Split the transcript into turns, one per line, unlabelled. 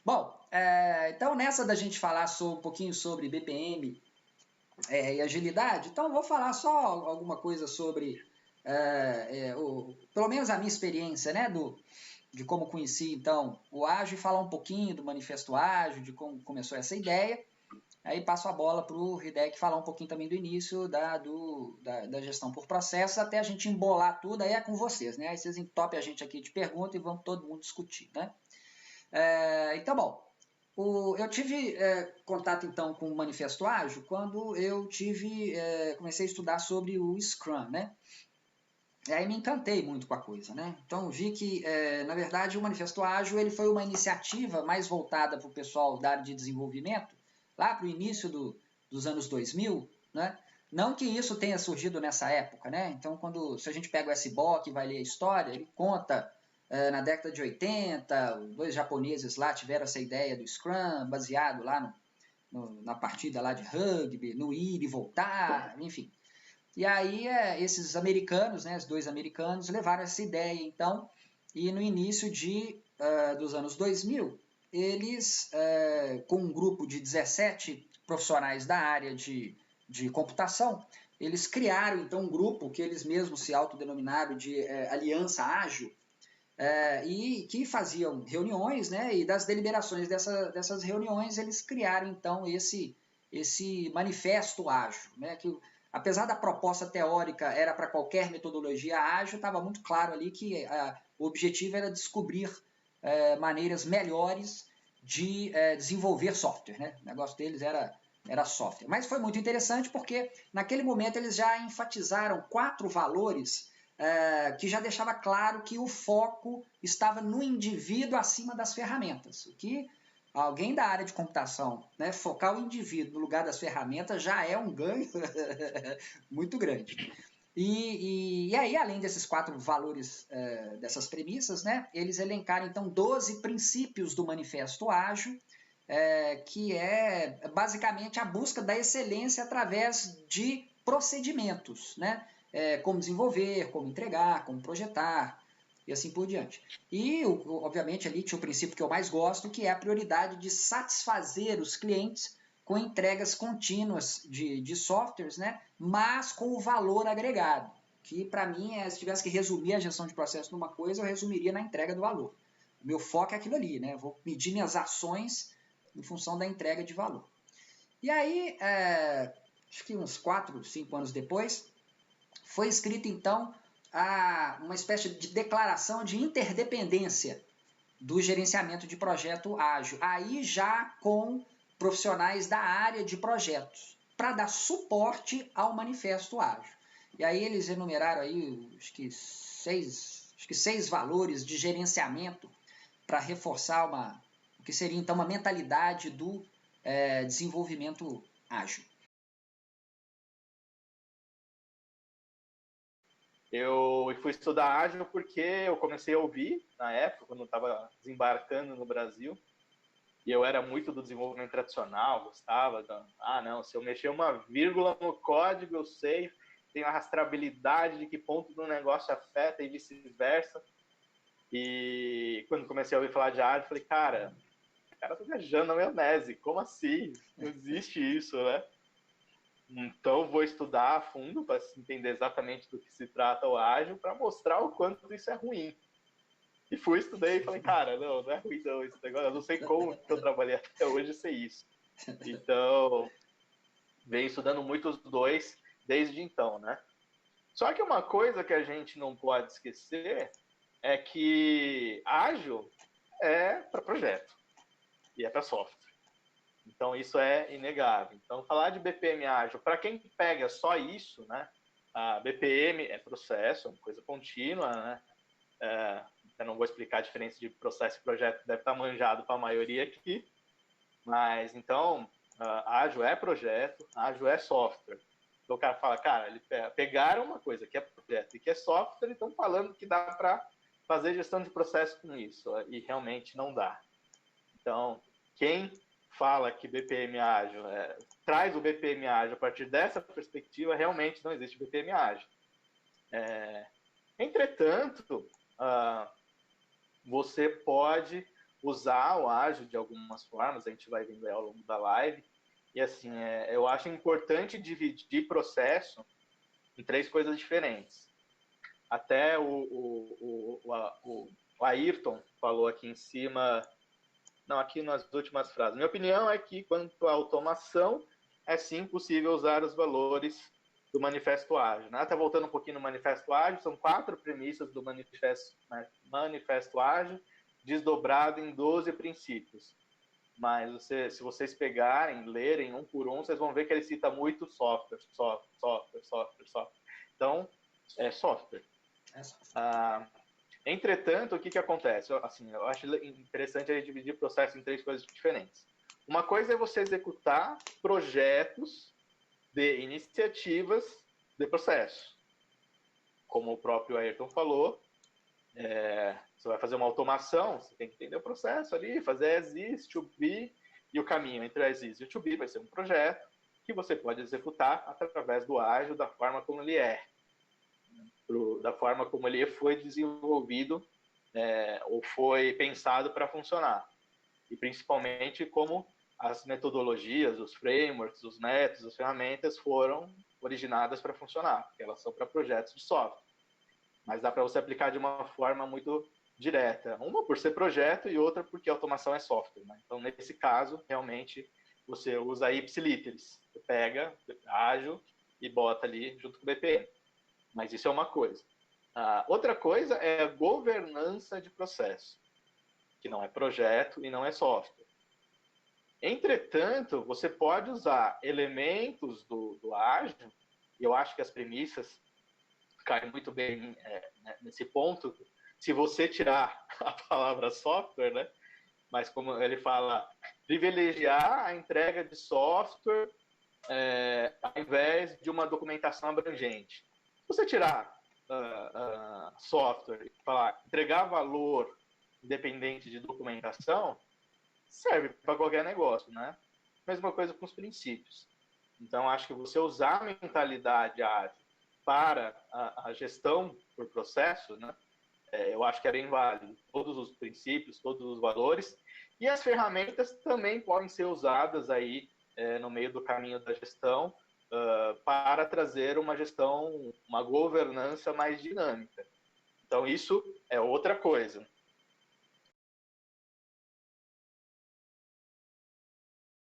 Bom, então nessa da gente falar um pouquinho sobre BPM e agilidade, então vou falar só alguma coisa sobre, pelo menos a minha experiência, né, de como conheci então o Ágil, e falar um pouquinho do Manifesto Ágil, de como começou essa ideia. Aí passo a bola para o Hideki falar um pouquinho também do início da gestão por processos, até a gente embolar tudo, aí é com vocês, né? Aí vocês entopem a gente aqui de pergunta e vamos todo mundo discutir, né? Então, bom, eu tive contato então com o Manifesto Ágil quando eu comecei a estudar sobre o Scrum, né? E aí me encantei muito com a coisa, né? Então vi que, na verdade, o Manifesto Ágil ele foi uma iniciativa mais voltada para o pessoal da área de desenvolvimento, lá para o início dos anos 2000, né? Não que isso tenha surgido nessa época, né? Então, se a gente pega o SBOC e vai ler a história, ele conta na década de 80, dois japoneses lá tiveram essa ideia do Scrum, baseado lá na partida lá de rugby, no ir e voltar, enfim. E aí esses americanos, né, os dois americanos, levaram essa ideia, então, e no início dos anos 2000, eles, com um grupo de 17 profissionais da área de computação, eles criaram, então, um grupo que eles mesmos se autodenominaram de Aliança Ágil, e que faziam reuniões, né, e das deliberações dessas reuniões, eles criaram, então, esse manifesto ágil, né, que apesar da proposta teórica era para qualquer metodologia ágil, estava muito claro ali que o objetivo era descobrir maneiras melhores de desenvolver software, né? O negócio deles era software. Mas foi muito interessante porque naquele momento eles já enfatizaram 4 valores que já deixava claro que o foco estava no indivíduo acima das ferramentas, o que alguém da área de computação, né, focar o indivíduo no lugar das ferramentas já é um ganho muito grande. E aí, além desses 4 valores, dessas premissas, né, eles elencaram então 12 princípios do Manifesto Ágil, que é basicamente a busca da excelência através de procedimentos, né? Como desenvolver, como entregar, como projetar e assim por diante. E, obviamente, ali tinha o princípio que eu mais gosto, que é a prioridade de satisfazer os clientes com entregas contínuas de softwares, né? Mas com o valor agregado, que para mim, se tivesse que resumir a gestão de processo numa coisa, eu resumiria na entrega do valor. O meu foco é aquilo ali, né? Eu vou medir minhas ações em função da entrega de valor. E aí, acho que uns 4, 5 anos depois, foi escrita então uma espécie de declaração de interdependência do gerenciamento de projeto ágil, aí já com profissionais da área de projetos, para dar suporte ao manifesto ágil. E aí eles enumeraram aí, acho que seis valores de gerenciamento para reforçar o que seria então uma mentalidade do desenvolvimento ágil.
Eu fui estudar ágil porque eu comecei a ouvir na época, quando eu estava desembarcando no Brasil, e eu era muito do desenvolvimento tradicional, gostava não, se eu mexer uma vírgula no código, eu sei, tenho a rastreabilidade de que ponto do negócio afeta e vice-versa. E quando comecei a ouvir falar de ágil, falei, cara, o cara tá viajando na maionese, como assim? Não existe isso, né? Então, vou estudar a fundo para entender exatamente do que se trata o ágil, para mostrar o quanto isso é ruim. E fui, estudei e falei, cara, não é ruim não esse negócio, eu não sei como que eu trabalhei até hoje sem isso. Então, venho estudando muito os dois desde então, né? Só que uma coisa que a gente não pode esquecer é que ágil é para projeto e é para software. Então, isso é inegável. Então, falar de BPM ágil, para quem pega só isso, né? A BPM é processo, é uma coisa contínua, né? Eu não vou explicar a diferença de processo e projeto, deve estar manjado para a maioria aqui. Mas, então, ágil é projeto, ágil é software. Então, o cara fala, cara, eles pegaram uma coisa que é projeto e que é software e estão falando que dá para fazer gestão de processo com isso. E realmente não dá. Então, quem fala que BPM ágil traz o BPM ágil a partir dessa perspectiva, realmente não existe BPM ágil. Entretanto, você pode usar o ágil de algumas formas, a gente vai vendo ao longo da live. E assim, eu acho importante dividir processo em 3 coisas diferentes. Até o Ayrton falou aqui em cima, não, aqui nas últimas frases. Minha opinião é que, quanto à automação, é sim possível usar os valores do Manifesto Ágil. Né? Tá voltando um pouquinho no Manifesto Ágil, são 4 premissas do Manifesto Ágil, desdobrado em 12 princípios. Mas se vocês pegarem, lerem um por um, vocês vão ver que ele cita muito software. Então, é software. Entretanto, o que acontece? Assim, eu acho interessante a gente dividir o processo em 3 coisas diferentes. Uma coisa é você executar projetos de iniciativas de processo. Como o próprio Ayrton falou, você vai fazer uma automação, você tem que entender o processo ali, fazer as is, to be, e o caminho entre as is e o to be vai ser um projeto que você pode executar através do ágil, da forma como ele da forma como ele foi desenvolvido ou foi pensado para funcionar. E principalmente como as metodologias, os frameworks, os métodos, as ferramentas foram originadas para funcionar, porque elas são para projetos de software. Mas dá para você aplicar de uma forma muito direta. Uma por ser projeto e outra porque automação é software. Né? Então, nesse caso, realmente, você usa ipsiliteris. Você pega ágil e bota ali junto com o BPM. Mas isso é uma coisa. Outra coisa é a governança de processo, que não é projeto e não é software. Entretanto, você pode usar elementos do ágil, e eu acho que as premissas caem muito bem nesse ponto, se você tirar a palavra software, né? Mas como ele fala, privilegiar a entrega de software ao invés de uma documentação abrangente. Se você tirar software e falar entregar valor independente de documentação, serve para qualquer negócio, né? Mesma coisa com os princípios. Então, acho que você usar a mentalidade ágil para a gestão por processo, né? Eu acho que é bem válido. Todos os princípios, todos os valores. E as ferramentas também podem ser usadas aí no meio do caminho da gestão para trazer uma gestão, uma governança mais dinâmica. Então, isso é outra coisa.